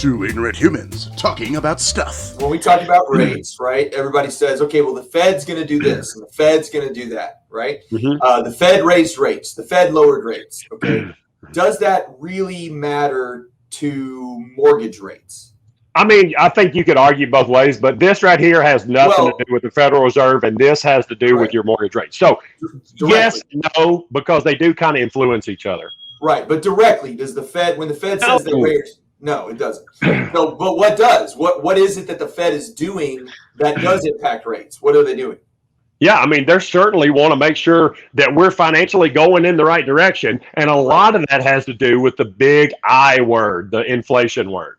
Two ignorant humans talking about stuff. When we talk about rates, right, everybody says, okay, well, the Fed's going to do this and the Fed's going to do that, right? The Fed raised rates. The Fed lowered rates, okay? Does that really matter to mortgage rates? I mean, I think you could argue both ways, but this right here has nothing to do with the Federal Reserve, and this has to do with your mortgage rate. So, yes, no, because they do kind of influence each other. Right, but directly, does the Fed, when the Fed says they raise, no, it doesn't. No, but what does? What is it that the Fed is doing that does impact rates? What are they doing? Yeah, I mean, they certainly want to make sure that we're financially going in the right direction, and a lot of that has to do with the big I word, the inflation word.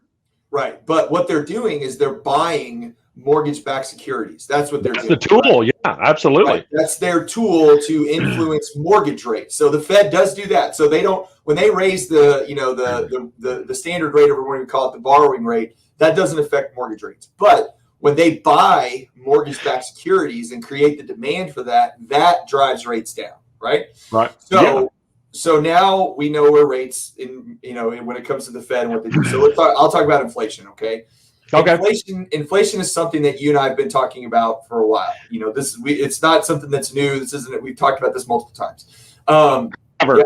Right, but what they're doing is they're buying mortgage-backed securities. That's what they're doing. That's the tool, right? Yeah, absolutely. Right. That's their tool to influence mortgage rates. So the Fed does do that. So they don't, when they raise the standard rate, or what we call it, the borrowing rate, that doesn't affect mortgage rates. But when they buy mortgage-backed securities and create the demand for that, that drives rates down, right? Right. So now we know where rates when it comes to the Fed and what they do. So I'll talk about inflation, okay? Okay. Inflation is something that you and I have been talking about for a while. It's not something that's new. This isn't it. We've talked about this multiple times.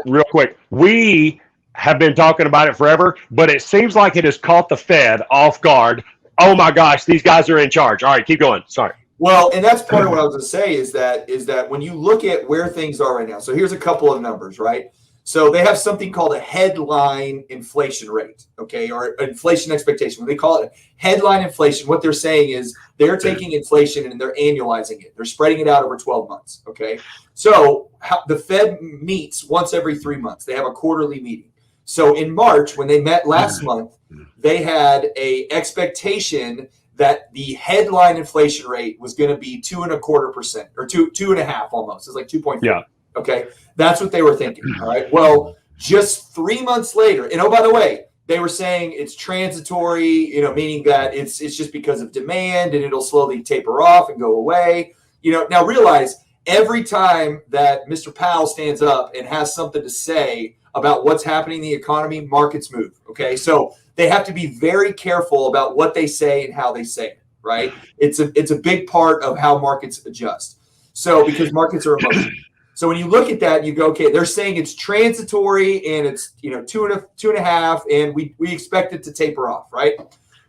Real quick, we have been talking about it forever, but it seems like it has caught the Fed off guard. Oh my gosh, these guys are in charge. All right, keep going. Sorry. Well, and that's part of what I was going to say is that when you look at where things are right now. So here's a couple of numbers, right? So they have something called a headline inflation rate, okay, or inflation expectation. When they call it headline inflation, what they're saying is they're taking inflation and they're annualizing it. They're spreading it out over 12 months, okay? So the Fed meets once every 3 months. They have a quarterly meeting. So in March, when they met last month, they had a expectation that the headline inflation rate was going to be 2.25% or 2.5 almost. It's like 2.4. Yeah. Okay, that's what they were thinking. All right. Well, just 3 months later, and oh, by the way, they were saying it's transitory, meaning that it's just because of demand and it'll slowly taper off and go away. Now realize every time that Mr. Powell stands up and has something to say about what's happening in the economy, markets move. Okay, so they have to be very careful about what they say and how they say it. Right? It's a big part of how markets adjust. So because markets are emotional. So when you look at that, you go, okay, they're saying it's transitory and it's 2.5, and we expect it to taper off, right?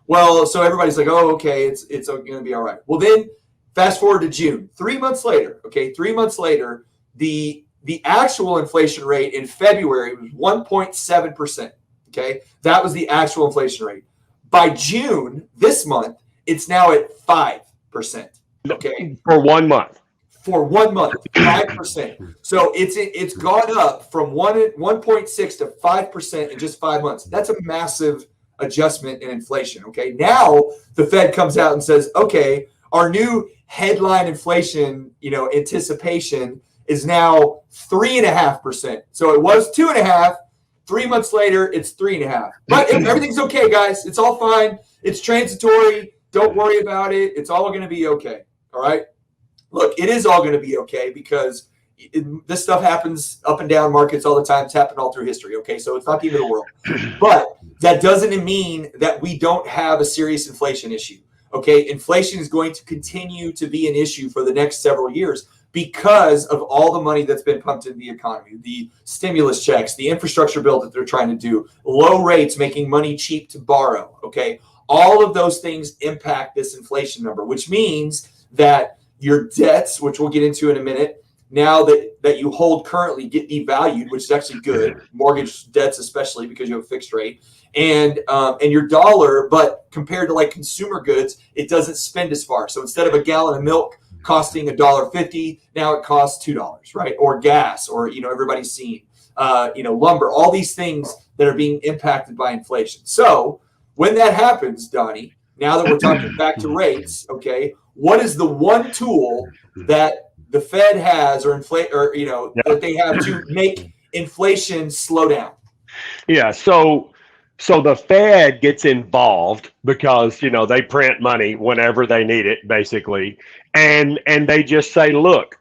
Well, so everybody's like, oh, okay, it's going to be all right. Well, then fast forward to June, 3 months later. Okay, 3 months later, the actual inflation rate in February was 1.7%. Okay, that was the actual inflation rate. By June this month, it's now at 5%. Okay, for 1 month. For 1 month, 5%. So it's gone up from 1.6 to 5% in just 5 months. That's a massive adjustment in inflation. Okay. Now the Fed comes out and says, okay, our new headline inflation, anticipation is now 3.5%. So it was 2.5. 3 months later, it's 3.5. But everything's okay, guys. It's all fine. It's transitory. Don't worry about it. It's all going to be okay. All right. Look, it is all going to be okay because this stuff happens up and down markets all the time. It's happened all through history, okay? So it's not the end of the world. But that doesn't mean that we don't have a serious inflation issue, okay? Inflation is going to continue to be an issue for the next several years because of all the money that's been pumped into the economy, the stimulus checks, the infrastructure bill that they're trying to do, low rates making money cheap to borrow, okay? All of those things impact this inflation number, which means that your debts, which we'll get into in a minute, now that you hold currently get devalued, which is actually good. Mortgage debts, especially because you have a fixed rate, and your dollar, but compared to like consumer goods, it doesn't spend as far. So instead of a gallon of milk costing $1.50, now it costs $2, right? Or gas, or everybody's seen lumber, all these things that are being impacted by inflation. So when that happens, Donnie, now that we're talking back to rates, okay, what is the one tool that the Fed has that they have to make inflation slow down? Yeah, so the Fed gets involved because they print money whenever they need it, basically, and they just say, look,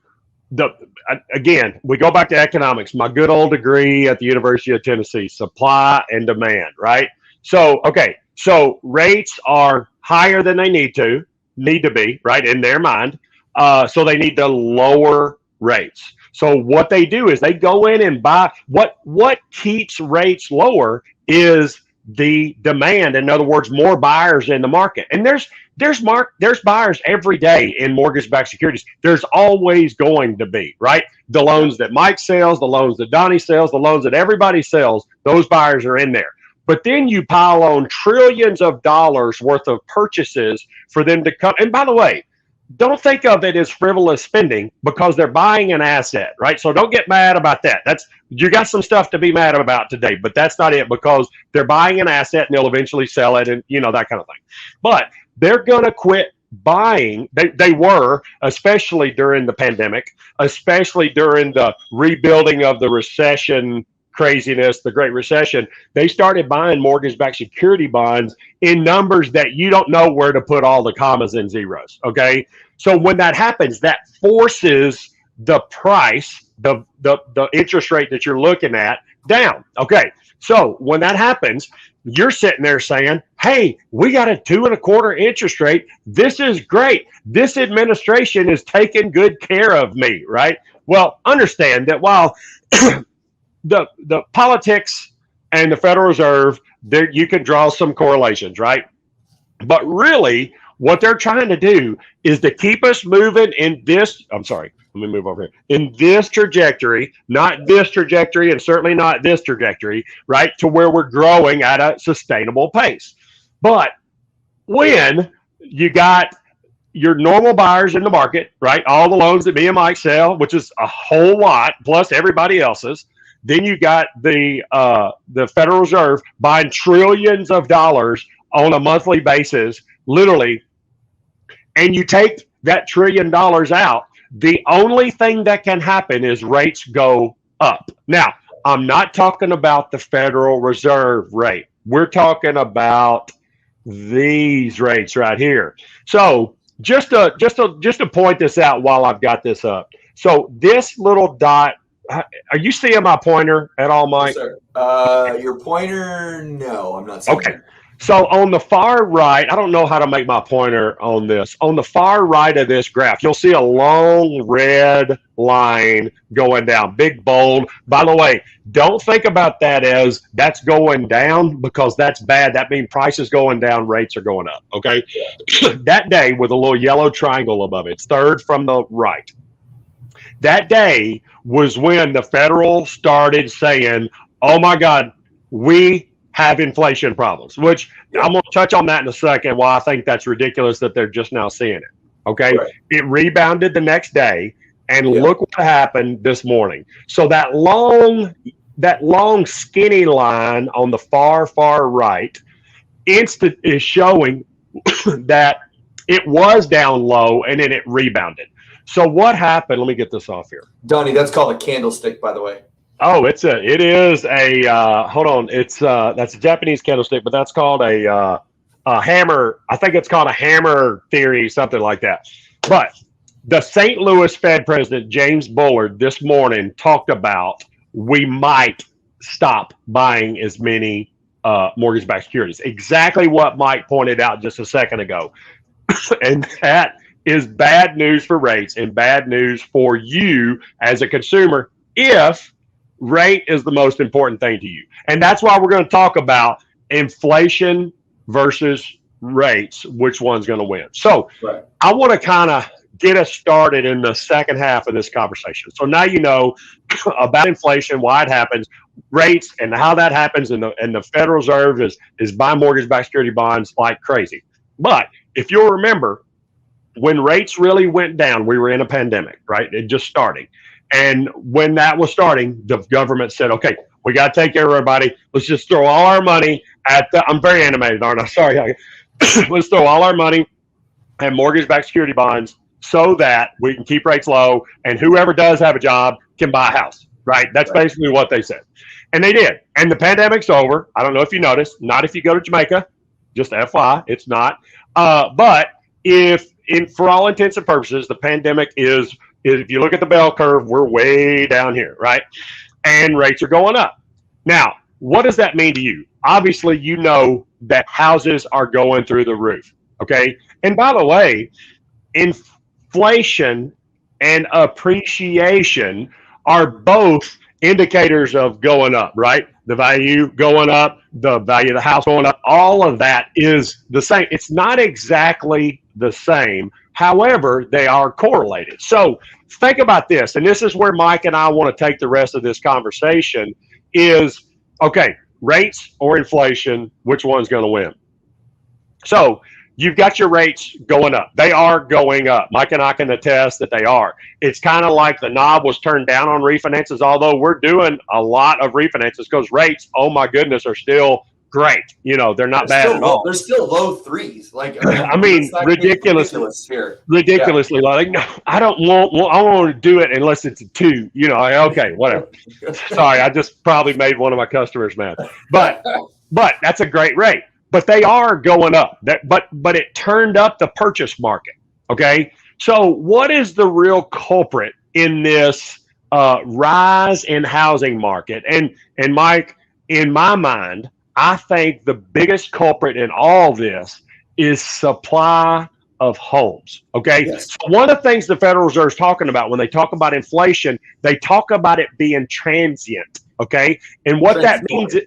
again, we go back to economics, my good old degree at the University of Tennessee, supply and demand, right? So, okay, So rates are higher than they need to be, right, in their mind. So they need to lower rates. So what they do is they go in and buy. What keeps rates lower is the demand. In other words, more buyers in the market. And there's buyers every day in mortgage-backed securities. There's always going to be, right? The loans that Mike sells, the loans that Donnie sells, the loans that everybody sells, those buyers are in there. But then you pile on trillions of dollars worth of purchases for them to come. And by the way, don't think of it as frivolous spending because they're buying an asset, right? So don't get mad about that. You got some stuff to be mad about today, but that's not it, because they're buying an asset and they'll eventually sell it and, that kind of thing. But they're going to quit buying. They were, especially during the pandemic, especially during the rebuilding of the recession craziness, the Great Recession. They started buying mortgage-backed security bonds in numbers that you don't know where to put all the commas and zeros. Okay, so when that happens, that forces the price, the interest rate that you're looking at, down. Okay, so when that happens, you're sitting there saying, "Hey, we got a 2.25% interest rate. This is great. This administration is taking good care of me." Right? Well, understand that while the politics and the Federal Reserve, there you can draw some correlations, right? But really, what they're trying to do is to keep us moving in this. I'm sorry, let me move over here. In this trajectory, not this trajectory, and certainly not this trajectory, right? To where we're growing at a sustainable pace. But when you got your normal buyers in the market, right? All the loans that me and Mike sell, which is a whole lot, plus everybody else's. Then you got the Federal Reserve buying trillions of dollars on a monthly basis, literally, and you take that $1 trillion out, the only thing that can happen is rates go up. Now, I'm not talking about the Federal Reserve rate. We're talking about these rates right here. So just to point this out while I've got this up. So this little dot, are you seeing my pointer at all, Mike? Yes, sir. Your pointer? No, I'm not seeing it. So on the far right, I don't know how to make my pointer on this. On the far right of this graph, you'll see a long red line going down, big bold. By the way, don't think about that as that's going down, because that's bad. That means prices going down, rates are going up, okay? That day with a little yellow triangle above it, it's third from the right. That day was when the Federal started saying, oh my God, we have inflation problems, which I'm going to touch on that in a second, why I think that's ridiculous that they're just now seeing it. Okay. Right. It rebounded the next day, and look what happened this morning. So that long skinny line on the far right is showing that it was down low and then it rebounded. So what happened? Let me get this off here. Donnie, that's called a candlestick, by the way. Oh, it is a hold on. It's that's a Japanese candlestick, but that's called a hammer. I think it's called a hammer theory, something like that. But the St. Louis Fed President James Bullard this morning talked about we might stop buying as many mortgage-backed securities. Exactly what Mike pointed out just a second ago, and that is bad news for rates and bad news for you as a consumer if rate is the most important thing to you. And that's why we're going to talk about inflation versus rates, which one's going to win. So I want to kind of get us started in the second half of this conversation. So now you know about inflation, why it happens, rates, and how that happens, and the Federal Reserve is buying mortgage-backed security bonds like crazy. But if you'll remember, when rates really went down, we were in a pandemic, right? It just starting. And when that was starting, the government said, okay, we got to take care of everybody. Let's just throw all our money at I'm very animated, aren't I? Sorry. Let's throw all our money at mortgage-backed security bonds so that we can keep rates low, and whoever does have a job can buy a house, right? That's basically what they said. And they did. And the pandemic's over. I don't know if you noticed. Not if you go to Jamaica. Just FYI, it's not. But for all intents and purposes, the pandemic is if you look at the bell curve, we're way down here, right? And rates are going up. Now, what does that mean to you? Obviously, you know that houses are going through the roof. Okay. And by the way, inflation and appreciation are both indicators of going up, right? The value going up, the value of the house going up, all of that is the same. It's not exactly the same. However, they are correlated. So think about this, and this is where Mike and I want to take the rest of this conversation is, okay, rates or inflation, which one's going to win? So you've got your rates going up. They are going up. Mike and I can attest that they are. It's kind of like the knob was turned down on refinances, although we're doing a lot of refinances because rates, oh my goodness, are still great. You know, they're not bad at all. They're still low threes. Like, I mean, ridiculous here. Ridiculously low. Like, no, I want to do it unless it's a 2. You know, okay, whatever. Sorry, I just probably made one of my customers mad. But that's a great rate. But they are going up. But it turned up the purchase market. Okay, so what is the real culprit in this rise in housing market? And Mike, in my mind, I think the biggest culprit in all this is supply of homes. Okay, yes. So one of the things the Federal Reserve is talking about when they talk about inflation, they talk about it being transient. Okay, and what that means is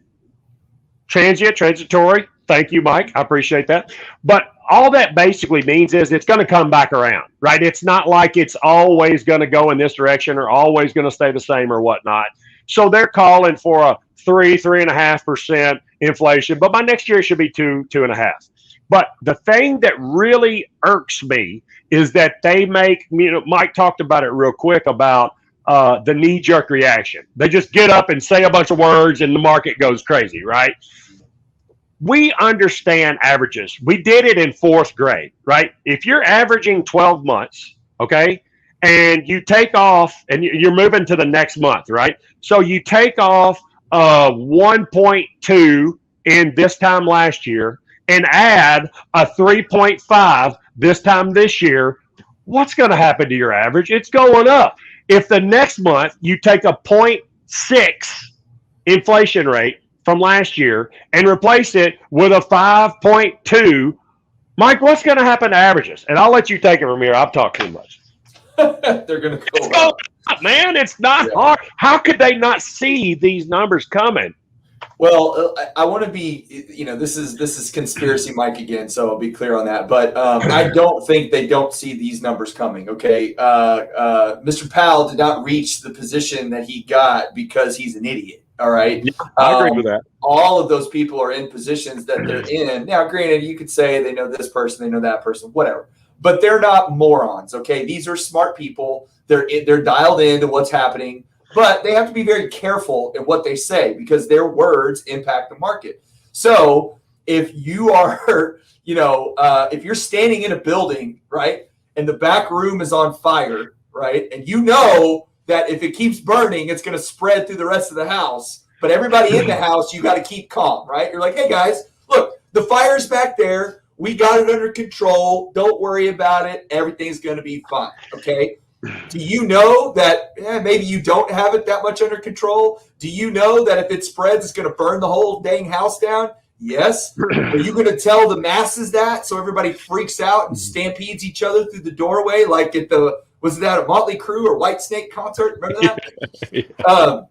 transitory. Thank you, Mike. I appreciate that. But all that basically means is it's going to come back around, right? It's not like it's always going to go in this direction or always going to stay the same or whatnot. So they're calling for a 3.5% inflation, but by next year it should be 2.5. But the thing that really irks me is that they make, you know, Mike talked about it real quick about the knee-jerk reaction. They just get up and say a bunch of words and the market goes crazy, right? We understand averages. We did it in 4th grade, right? If you're averaging 12 months, okay, and you take off and you're moving to the next month, right? So you take off 1.2 in this time last year and add a 3.5 this time this year, what's going to happen to your average? It's going up. If the next month you take a 0.6 inflation rate from last year and replace it with a 5.2, Mike, what's going to happen to averages? And I'll let you take it from here. I've talked too much. They're going to go up, man. It's not hard. How could they not see these numbers coming? Well, I want to be, you know, this is conspiracy Mike again, so I'll be clear on that. But I don't think they don't see these numbers coming, okay? Mr. Powell did not reach the position that he got because he's an idiot, all right? Yeah, I agree with that. All of those people are in positions that they're in. Now, granted, you could say they know this person, they know that person, whatever. But they're not morons, okay? These are smart people. They're dialed into what's happening. But they have to be very careful in what they say because their words impact the market. So if you are, you know, if you're standing in a building, right, and the back room is on fire, right, and you know that if it keeps burning, it's going to spread through the rest of the house. But everybody in the house, you got to keep calm, right? You're like, hey, guys, look, the fire's back there. We got it under control. Don't worry about it. Everything's going to be fine, okay? Do you know that maybe you don't have it that much under control? Do you know that if it spreads, it's going to burn the whole dang house down? Yes. Are you going to tell the masses that so everybody freaks out and stampedes each other through the doorway like at was that a Motley Crue or Whitesnake concert? Remember that?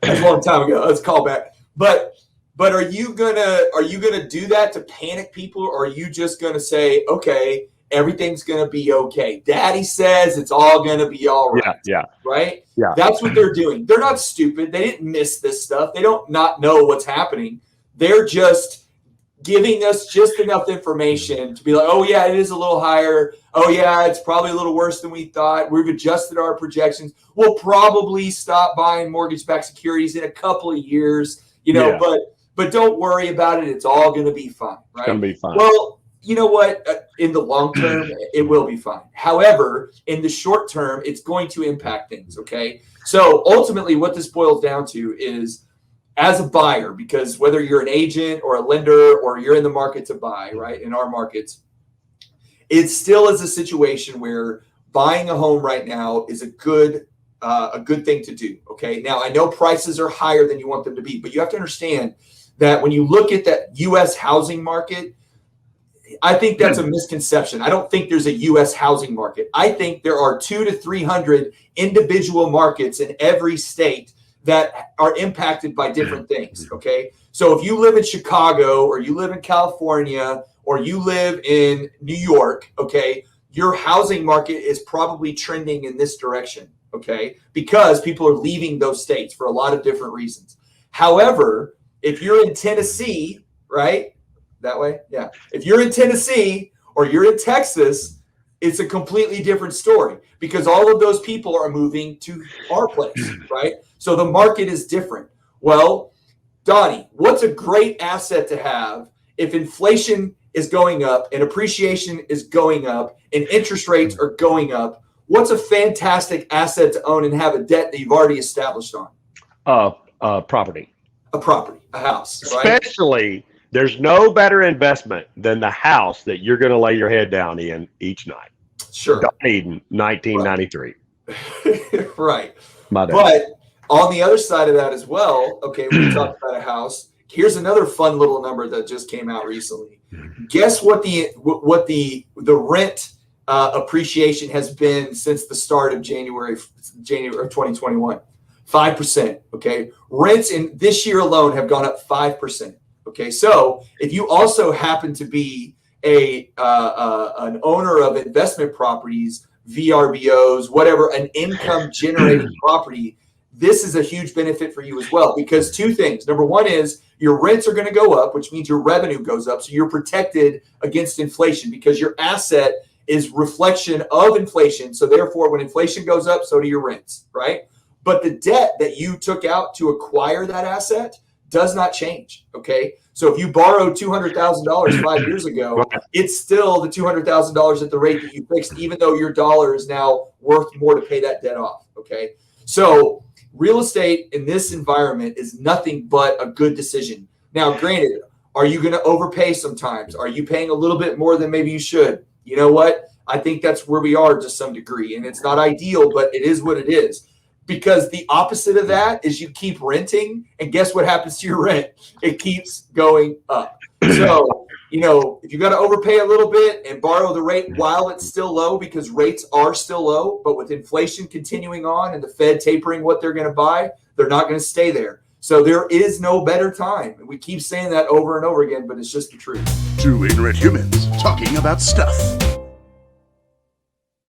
That's a long time ago. Let's call back. But are you gonna do that to panic people, or are you just gonna say, okay, everything's going to be okay? Daddy says it's all going to be all right. Yeah. Right? Yeah. That's what they're doing. They're not stupid. They didn't miss this stuff. They don't not know what's happening. They're just giving us just enough information to be like, oh, yeah, it is a little higher. Oh, yeah, it's probably a little worse than we thought. We've adjusted our projections. We'll probably stop buying mortgage-backed securities in a couple of years, you know, but don't worry about it. It's all going to be fine, right? It's going to be fine. Well, you know what? In the long term, it will be fine. However, in the short term, it's going to impact things, okay? So ultimately what this boils down to is, as a buyer, because whether you're an agent or a lender or you're in the market to buy, right, in our markets, it still is a situation where buying a home right now is a good a good thing to do. Okay. Now, I know prices are higher than you want them to be, but you have to understand that when you look at that U.S. housing market, I think that's a misconception. I don't think there's a U.S. housing market. I think there are 200 to 300 individual markets in every state that are impacted by different things. Okay. So if you live in Chicago, or you live in California, or you live in New York, okay, your housing market is probably trending in this direction. Okay. Because people are leaving those states for a lot of different reasons. However, if you're in Tennessee, right? That way? Yeah. If you're in Tennessee or you're in Texas, it's a completely different story, because all of those people are moving to our place, right? So the market is different. Well, Donnie, what's a great asset to have if inflation is going up and appreciation is going up and interest rates are going up? What's a fantastic asset to own and have a debt that you've already established on? Property. A property, a house, right? Especially, there's no better investment than the house that you're going to lay your head down in each night. Sure. Don Eden, 1993. Right. My dad. But on the other side of that as well, okay, when you talk about a house, here's another fun little number that just came out recently. Guess what the rent appreciation has been since the start of January of 2021? 5%. Okay. Rents in this year alone have gone up 5%. Okay. So if you also happen to be an owner of investment properties, VRBOs, whatever, an income generating property, this is a huge benefit for you as well, because two things. Number one is your rents are going to go up, which means your revenue goes up. So you're protected against inflation because your asset is reflection of inflation. So therefore, when inflation goes up, so do your rents, right? But the debt that you took out to acquire that asset does not change. Okay. So if you borrowed $200,000 5 years ago, it's still the $200,000 at the rate that you fixed, even though your dollar is now worth more to pay that debt off. Okay. So real estate in this environment is nothing but a good decision. Now, granted, are you going to overpay sometimes? Are you paying a little bit more than maybe you should? You know what? I think that's where we are to some degree, and it's not ideal, but it is what it is. Because the opposite of that is you keep renting, and guess what happens to your rent? It keeps going up. So, if you got to overpay a little bit and borrow the rate while it's still low, because rates are still low, but with inflation continuing on and the Fed tapering what they're going to buy, they're not going to stay there. So there is no better time. And we keep saying that over and over again, but it's just the truth. Two ignorant humans talking about stuff.